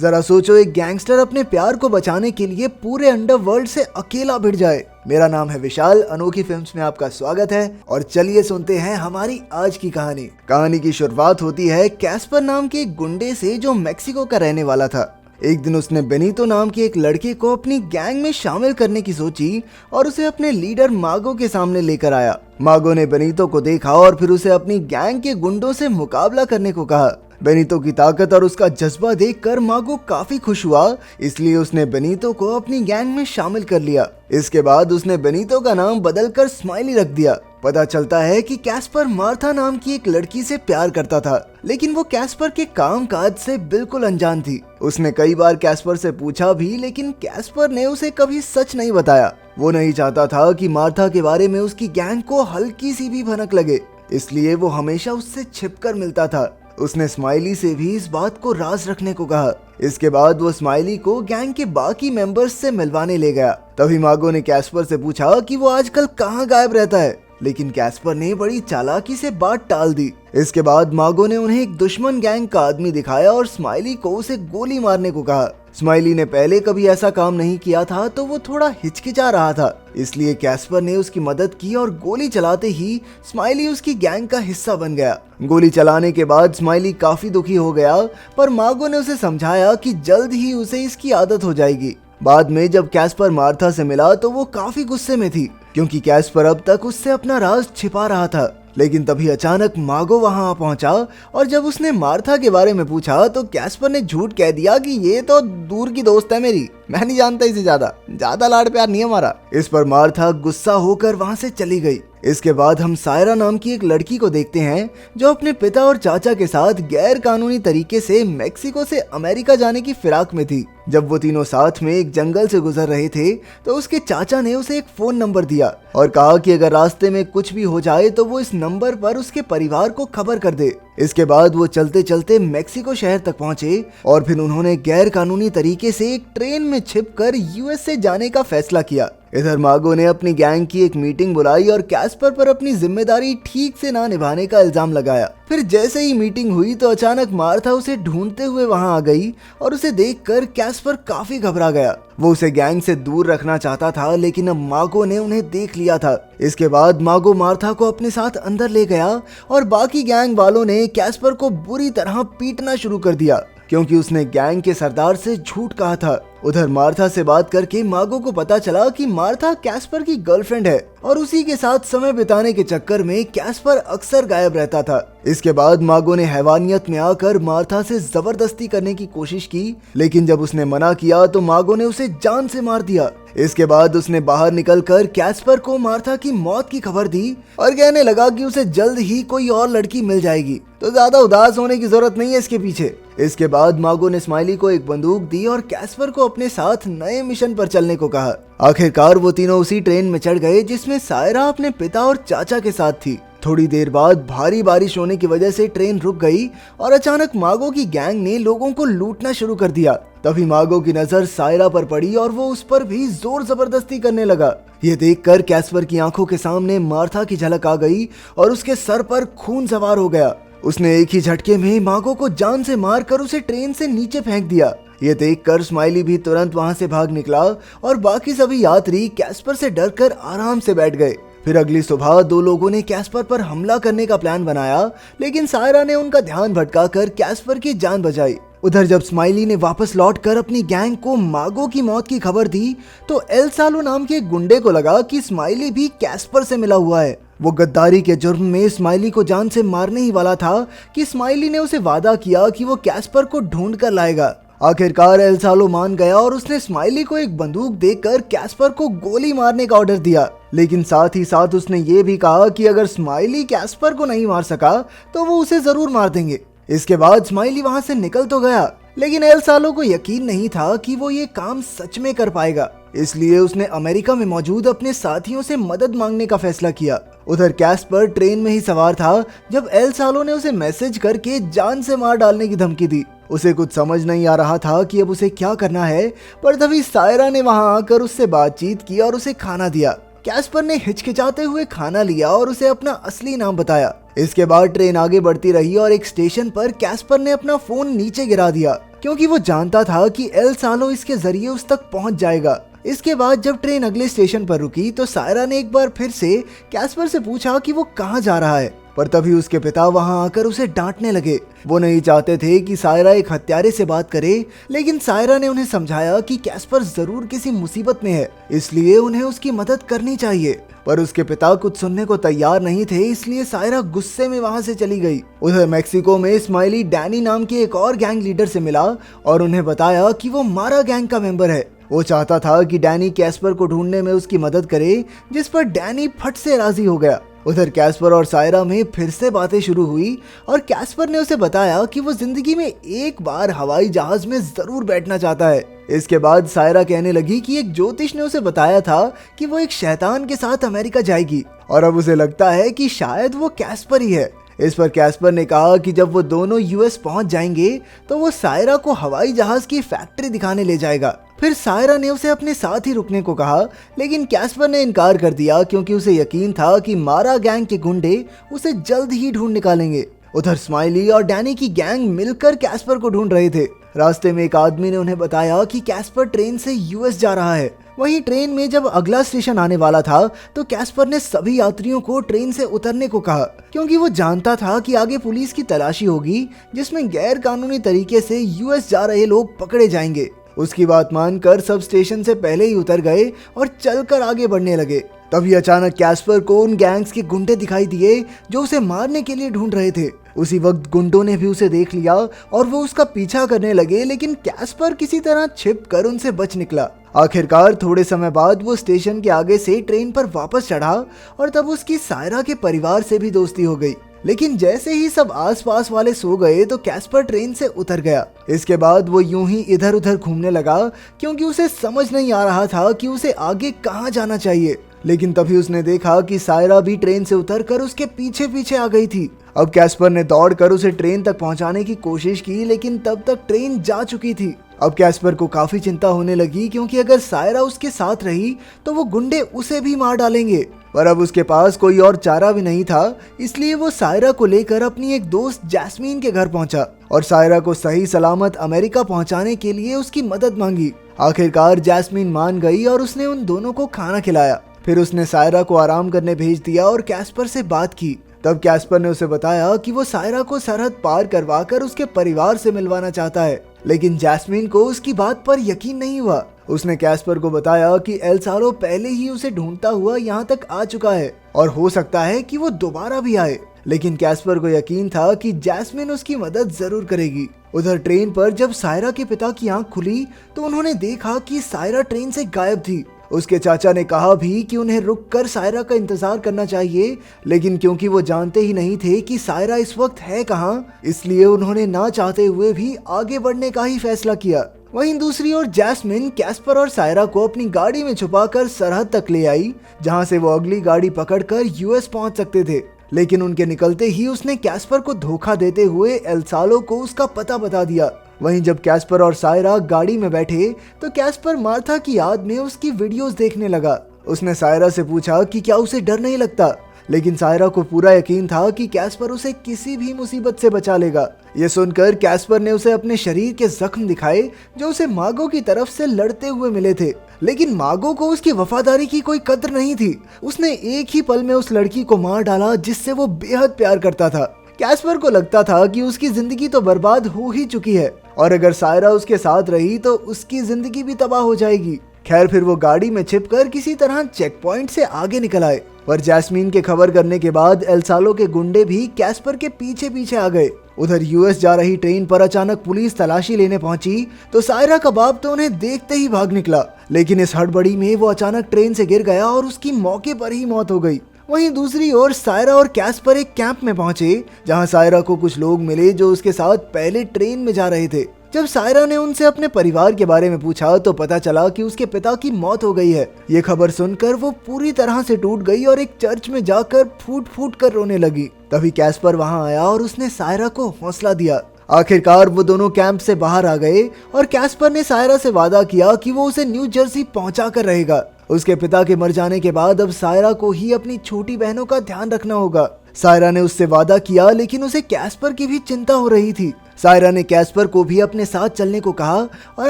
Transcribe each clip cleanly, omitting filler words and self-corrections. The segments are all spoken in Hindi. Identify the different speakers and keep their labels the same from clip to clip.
Speaker 1: जरा सोचो, एक गैंगस्टर अपने प्यार को बचाने के लिए पूरे अंडरवर्ल्ड से अकेला भिड़ जाए। मेरा नाम है विशाल, अनोखी फिल्म्स में आपका स्वागत है और चलिए सुनते हैं हमारी आज की कहानी। कहानी की शुरुआत होती है कैस्पर नाम के एक गुंडे से जो मेक्सिको का रहने वाला था। एक दिन उसने बेनीतो नाम के एक लड़के को अपनी गैंग में शामिल करने की सोची और उसे अपने लीडर मागो के सामने लेकर आया। मागो ने बेनीतो को देखा और फिर उसे अपनी गैंग के गुंडों से मुकाबला करने को कहा। बेनीतो की ताकत और उसका जज्बा देखकर मागो काफी खुश हुआ, इसलिए उसने बेनीतो को अपनी गैंग में शामिल कर लिया। इसके बाद उसने बेनीतो का नाम बदलकर स्माइली रख दिया। पता चलता है कि कैस्पर मार्था नाम की एक लड़की से प्यार करता था, लेकिन वो कैस्पर के काम काज से बिल्कुल अनजान थी। उसने कई बार कैस्पर से पूछा भी, लेकिन कैस्पर ने उसे कभी सच नहीं बताया। वो नहीं चाहता था कि मार्था के बारे में उसकी गैंग को हल्की सी भी भनक लगे, इसलिए वो हमेशा उससे छिपकर मिलता था। उसने स्माइली से भी इस बात को राज रखने को कहा। इसके बाद वो स्माइली को गैंग के बाकी मेंबर्स से मिलवाने ले गया। तभी मागो ने कैस्पर से पूछा कि वो आजकल कहाँ गायब रहता है, लेकिन कैस्पर ने बड़ी चालाकी से बात टाल दी। इसके बाद मागो ने उन्हें एक दुश्मन गैंग का आदमी दिखाया और स्माइली को उसे गोली मारने को कहा। स्माइली ने पहले कभी ऐसा काम नहीं किया था, तो वो थोड़ा हिचकिचा रहा था, इसलिए कैस्पर ने उसकी मदद की और गोली चलाते ही स्माइली उसकी गैंग का हिस्सा बन गया। गोली चलाने के बाद स्माइली काफी दुखी हो गया, पर मागो ने उसे समझाया कि जल्द ही उसे इसकी आदत हो जाएगी। बाद में जब कैस्पर मार्था से मिला तो वो काफी गुस्से में थी, क्योंकि कैस्पर अब तक उससे अपना राज छिपा रहा था। लेकिन तभी अचानक मागो वहां पहुंचा और जब उसने मार्था के बारे में पूछा तो कैस्पर ने झूठ कह दिया कि ये तो दूर की दोस्त है मेरी, मैं नहीं जानता इसे, ज्यादा लाड प्यार नहीं हमारा। इस पर मार्था गुस्सा होकर वहां से चली गई। इसके बाद हम सायरा नाम की एक लड़की को देखते हैं जो अपने पिता और चाचा के साथ गैर कानूनी तरीके से मेक्सिको से अमेरिका जाने की फिराक में थी। जब वो तीनों साथ में एक जंगल से गुजर रहे थे तो उसके चाचा ने उसे एक फोन नंबर दिया और कहा कि अगर रास्ते में कुछ भी हो जाए तो वो इस नंबर पर उसके परिवार को खबर कर दे। इसके बाद वो चलते चलते मेक्सिको शहर तक पहुंचे और फिर उन्होंने गैर कानूनी तरीके से एक ट्रेन में छिपकर यूएस से जाने का फैसला किया। इधर मागो ने अपनी गैंग की एक मीटिंग बुलाई और कैस्पर पर अपनी जिम्मेदारी ठीक से ना निभाने का इल्जाम लगाया। फिर जैसे ही मीटिंग हुई तो अचानक मार्था उसे ढूंढते हुए वहां आ गई और उसे देखकर कैस्पर काफी घबरा गया। वो उसे गैंग से दूर रखना चाहता था, लेकिन अब मागो ने उन्हें देख लिया था। इसके बाद मागो मार्था को अपने साथ अंदर ले गया और बाकी गैंग वालों ने कैस्पर को बुरी तरह पीटना शुरू कर दिया, क्योंकि उसने गैंग के सरदार से झूठ कहा था। उधर मार्था से बात करके मागो को पता चला कि मार्था कैस्पर की गर्लफ्रेंड है और उसी के साथ समय बिताने के चक्कर में कैस्पर अक्सर गायब रहता था। इसके बाद मागो ने हैवानियत में आकर मार्था से जबरदस्ती करने की कोशिश की, लेकिन जब उसने मना किया तो मागो ने उसे जान से मार दिया। इसके बाद उसने बाहर निकलकर कैस्पर को मार्था की मौत की खबर दी और कहने लगा कि उसे जल्द ही कोई और लड़की मिल जाएगी, तो ज्यादा उदास होने की जरूरत नहीं है इसके पीछे। इसके बाद मागो ने स्माइली को एक बंदूक दी और कैस्पर को अपने साथ नए मिशन पर चलने को कहा। आखिरकार वो तीनों उसी ट्रेन में चढ़ गए जिसमें सायरा अपने पिता और चाचा के साथ थी। थोड़ी देर बाद भारी बारिश होने की वजह से ट्रेन रुक गई और अचानक मागो की गैंग ने लोगों को लूटना शुरू कर दिया। तभी मागो की नजर सायरा पर पड़ी और वो उस पर भी जोर जबरदस्ती करने लगा। ये देखकर कैस्पर की आंखों के सामने मार्था की झलक आ गई और उसके सर पर खून सवार हो गया। उसने एक ही झटके में मागो को जान से मारकर उसे ट्रेन से नीचे फेंक दिया। ये देखकर स्माइली भी तुरंत वहां से भाग निकला और बाकी सभी यात्री कैस्पर से डरकर आराम से बैठ गए। फिर अगली सुबह दो लोगों ने कैस्पर पर हमला करने का प्लान बनाया, लेकिन सायरा ने उनका ध्यान भटकाकर कैस्पर की जान बचाई। उधर जब स्माइली ने वापस लौटकर अपनी गैंग को मागो की मौत की खबर दी तो एल सालो नाम के गुंडे को लगा कि स्माइली भी कैस्पर से मिला हुआ है। वो गद्दारी के जुर्म में स्माइली को जान से मारने ही वाला था कि स्माइली ने उसे वादा किया कि वो कैस्पर को ढूंढ कर लाएगा। आखिरकार एल सालो मान गया और उसने स्माइली को एक बंदूक देकर कैस्पर को गोली मारने का ऑर्डर दिया, लेकिन साथ ही साथ उसने ये भी कहा कि अगर स्माइली कैस्पर को नहीं मार सका तो वो उसे जरूर मार देंगे। इसके बाद स्माइली वहां से निकल तो गया, लेकिन एल सालो को यकीन नहीं था कि वो ये काम सच में कर पाएगा, इसलिए उसने अमेरिका में मौजूद अपने साथियों से मदद मांगने का फैसला किया। उधर कैस्पर ट्रेन में ही सवार था जब एल सालो ने उसे मैसेज करके जान से मार डालने की धमकी दी। उसे कुछ समझ नहीं आ रहा था कि अब उसे क्या करना है, पर तभी सायरा ने वहां आकर उससे बातचीत की और उसे खाना दिया। कैस्पर ने हिचकिचाते हुए खाना लिया और उसे अपना असली नाम बताया। इसके बाद ट्रेन आगे बढ़ती रही और एक स्टेशन पर कैस्पर ने अपना फोन नीचे गिरा दिया। क्योंकि वो जानता था कि एल सालो इसके जरिए उस तक पहुंच जाएगा। इसके बाद जब ट्रेन अगले स्टेशन पर रुकी तो सायरा ने एक बार फिर से कैस्पर से पूछा कि वो कहाँ जा रहा है, पर तभी उसके पिता वहां आकर उसे डांटने लगे। वो नहीं चाहते थे कि सायरा एक हत्यारे से बात करे, लेकिन सायरा ने उन्हें समझाया कि कैस्पर जरूर किसी मुसीबत में है, इसलिए उन्हें उसकी मदद करनी चाहिए। पर उसके पिता कुछ सुनने को तैयार नहीं थे, इसलिए सायरा गुस्से में वहां से चली गई। उधर मेक्सिको में स्माइली डैनी नाम के एक और गैंग लीडर से मिला और उन्हें बताया कि वो मारा गैंग का मेंबर है। वो चाहता था कि डैनी कैस्पर को ढूंढने में उसकी मदद करे, जिस पर डैनी फट से राजी हो गया। उधर कैस्पर और सायरा में फिर से बातें शुरू हुई और कैस्पर ने उसे बताया कि वो जिंदगी में एक बार हवाई जहाज में जरूर बैठना चाहता है। इसके बाद सायरा कहने लगी कि एक ज्योतिष ने उसे बताया था कि वो एक शैतान के साथ अमेरिका जाएगी और अब उसे लगता है कि शायद वो कैस्पर ही है। इस पर कैस्पर ने कहा कि जब वो दोनों यूएस पहुंच जाएंगे तो वो सायरा को हवाई जहाज की फैक्ट्री दिखाने ले जाएगा। फिर सायरा ने उसे अपने साथ ही रुकने को कहा, लेकिन कैस्पर ने इनकार कर दिया क्योंकि उसे यकीन था कि मारा गैंग के गुंडे उसे जल्द ही ढूंढ निकालेंगे। उधर स्माइली और डैनी की गैंग मिलकर कैस्पर को ढूंढ रहे थे। रास्ते में एक आदमी ने उन्हें बताया कि कैस्पर ट्रेन से यूएस जा रहा है। वहीं ट्रेन में जब अगला स्टेशन आने वाला था तो कैस्पर ने सभी यात्रियों को ट्रेन से उतरने को कहा, क्योंकि वो जानता था कि आगे पुलिस की तलाशी होगी जिसमें गैर कानूनी तरीके से यूएस जा रहे लोग पकड़े जाएंगे। उसकी बात मानकर सब स्टेशन से पहले ही उतर गए और चलकर आगे बढ़ने लगे। तभी अचानक कैस्पर को उन गैंग्स के गुंडे दिखाई दिए जो उसे मारने के लिए ढूंढ रहे थे। उसी वक्त गुंडों ने भी उसे देख लिया और वो उसका पीछा करने लगे, लेकिन कैस्पर किसी तरह छिपकर उनसे बच निकला। आखिरकार थोड़े समय बाद वो स्टेशन के आगे से ट्रेन पर वापस चढ़ा और तब उसकी सायरा के परिवार से भी दोस्ती हो गई। लेकिन जैसे ही सब आसपास वाले सो गए तो कैस्पर ट्रेन से उतर गया। इसके बाद वो यूं ही इधर उधर घूमने लगा, क्योंकि उसे समझ नहीं आ रहा था कि उसे आगे कहाँ जाना चाहिए। लेकिन तभी उसने देखा कि सायरा भी ट्रेन से उतरकर उसके पीछे पीछे आ गई थी। अब कैस्पर ने दौड़कर उसे ट्रेन तक पहुंचाने की कोशिश की, लेकिन तब तक ट्रेन जा चुकी थी। अब कैस्पर को काफी चिंता होने लगी, क्योंकि अगर सायरा उसके साथ रही तो वो गुंडे उसे भी मार डालेंगे। पर अब उसके पास कोई और चारा भी नहीं था, इसलिए वो सायरा को लेकर अपनी एक दोस्त जैस्मीन के घर पहुंचा और सायरा को सही सलामत अमेरिका पहुंचाने के लिए उसकी मदद मांगी। आखिरकार जैस्मीन मान गई और उसने उन दोनों को खाना खिलाया। फिर उसने सायरा को आराम करने भेज दिया और कैस्पर से बात की। तब कैस्पर ने उसे बताया कि वो सायरा को सरहद पार करवाकर उसके परिवार से मिलवाना चाहता है, लेकिन जैस्मीन को उसकी बात पर यकीन नहीं हुआ। उसने कैस्पर को बताया कि एल सालो पहले ही उसे ढूंढता हुआ यहाँ तक आ चुका है और हो सकता है कि वो दोबारा भी आए, लेकिन कैस्पर को यकीन था कि जैस्मिन उसकी मदद जरूर करेगी। उधर ट्रेन पर जब सायरा के पिता की आंख खुली तो उन्होंने देखा कि सायरा ट्रेन से गायब थी। उसके चाचा ने कहा भी कि उन्हें रुककर सायरा का इंतजार करना चाहिए, लेकिन क्योंकि वो जानते ही नहीं थे कि सायरा इस वक्त है कहाँ, इसलिए उन्होंने ना चाहते हुए भी आगे बढ़ने का ही फैसला किया। वहीं दूसरी ओर जैस्मिन कैस्पर और सायरा को अपनी गाड़ी में छुपाकर सरहद तक ले आई, जहां से वो अगली गाड़ी पकड़कर यूएस पहुंच सकते थे। लेकिन उनके निकलते ही उसने कैस्पर को धोखा देते हुए एल सालो को उसका पता बता दिया। वहीं जब कैस्पर और सायरा गाड़ी में बैठे तो कैस्पर मार्था की याद में उसकी वीडियोस देखने लगा। उसने सायरा से पूछा कि क्या उसे डर नहीं लगता, लेकिन सायरा को पूरा यकीन था कि कैस्पर उसे किसी भी मुसीबत से बचा लेगा। ये सुनकर कैस्पर ने उसे अपने शरीर के जख्म दिखाए जो उसे मागो की तरफ से लड़ते हुए मिले थे, लेकिन मागो को उसकी वफादारी की कोई कद्र नहीं थी। उसने एक ही पल में उस लड़की को मार डाला जिससे वो बेहद प्यार करता था। कैस्पर को लगता था कि उसकी जिंदगी तो बर्बाद हो ही चुकी है और अगर सायरा उसके साथ रही तो उसकी जिंदगी भी तबाह हो जाएगी। खैर फिर वो गाड़ी में छिपकर किसी तरह चेक पॉइंट से आगे निकल आए, पर जैस्मीन के खबर करने के बाद एल सालो के गुंडे भी कैस्पर के पीछे पीछे आ गए। उधर यूएस जा रही ट्रेन पर अचानक पुलिस तलाशी लेने पहुंची तो सायरा का बाप तो उन्हें देखते ही भाग निकला, लेकिन इस हड़बड़ी में वो अचानक ट्रेन से गिर गया और उसकी मौके पर ही मौत हो गई। वहीं दूसरी ओर सायरा और कैस्पर एक कैंप में पहुंचे, जहां सायरा को कुछ लोग मिले जो उसके साथ पहले ट्रेन में जा रहे थे। जब सायरा ने उनसे अपने परिवार के बारे में पूछा तो पता चला कि उसके पिता की मौत हो गई है। ये खबर सुनकर वो पूरी तरह से टूट गई और एक चर्च में जाकर फूट फूट कर रोने लगी। तभी कैस्पर वहां आया और उसने सायरा को हौसला दिया। आखिरकार वो दोनों कैंप से बाहर आ गए और कैस्पर ने सायरा से वादा किया कि वो उसे न्यू जर्सी पहुंचा कर रहेगा। उसके पिता के मर जाने के बाद अब सायरा को ही अपनी छोटी बहनों का ध्यान रखना होगा। सायरा ने उससे वादा किया, लेकिन उसे कैस्पर की भी चिंता हो रही थी। सायरा ने कैस्पर को भी अपने साथ चलने को कहा और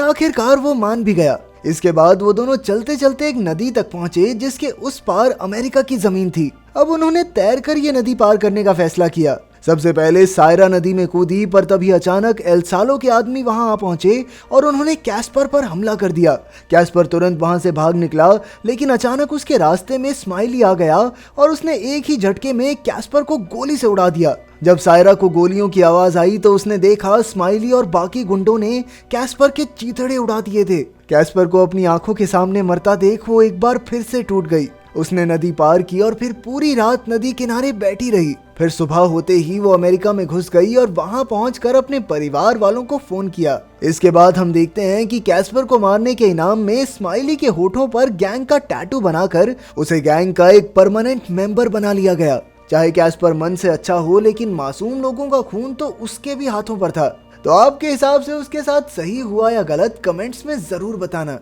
Speaker 1: आखिरकार वो मान भी गया। इसके बाद वो दोनों चलते चलते एक नदी तक पहुंचे जिसके उस पार अमेरिका की जमीन थी। अब उन्होंने तैरकर ये नदी पार करने का फैसला किया। सबसे पहले सायरा नदी में कूदी, पर तभी अचानक एल सालो के आदमी वहां आ पहुंचे और उन्होंने कैस्पर पर हमला कर दिया। कैस्पर तुरंत वहां से भाग निकला, लेकिन अचानक उसके रास्ते में स्माइली आ गया और उसने एक ही झटके में कैस्पर को गोली से उड़ा दिया। जब सायरा को गोलियों की आवाज आई तो उसने देखा स्माइली और बाकी गुंडों ने कैस्पर के चीथड़े उड़ा दिए थे। कैस्पर को अपनी आंखों के सामने मरता देख वो एक बार फिर से टूट गई। उसने नदी पार की और फिर पूरी रात नदी किनारे बैठी रही। फिर सुबह होते ही वो अमेरिका में घुस गई और वहां पहुंचकर अपने परिवार वालों को फोन किया। इसके बाद हम देखते हैं कि कैस्पर को मारने के इनाम में स्माइली के होठों पर गैंग का टैटू बनाकर उसे गैंग का एक परमानेंट मेंबर बना लिया गया। चाहे कैस्पर मन से अच्छा हो, लेकिन मासूम लोगों का खून तो उसके भी हाथों पर था। तो आपके हिसाब से उसके साथ सही हुआ या गलत, कमेंट्स में जरूर बताना।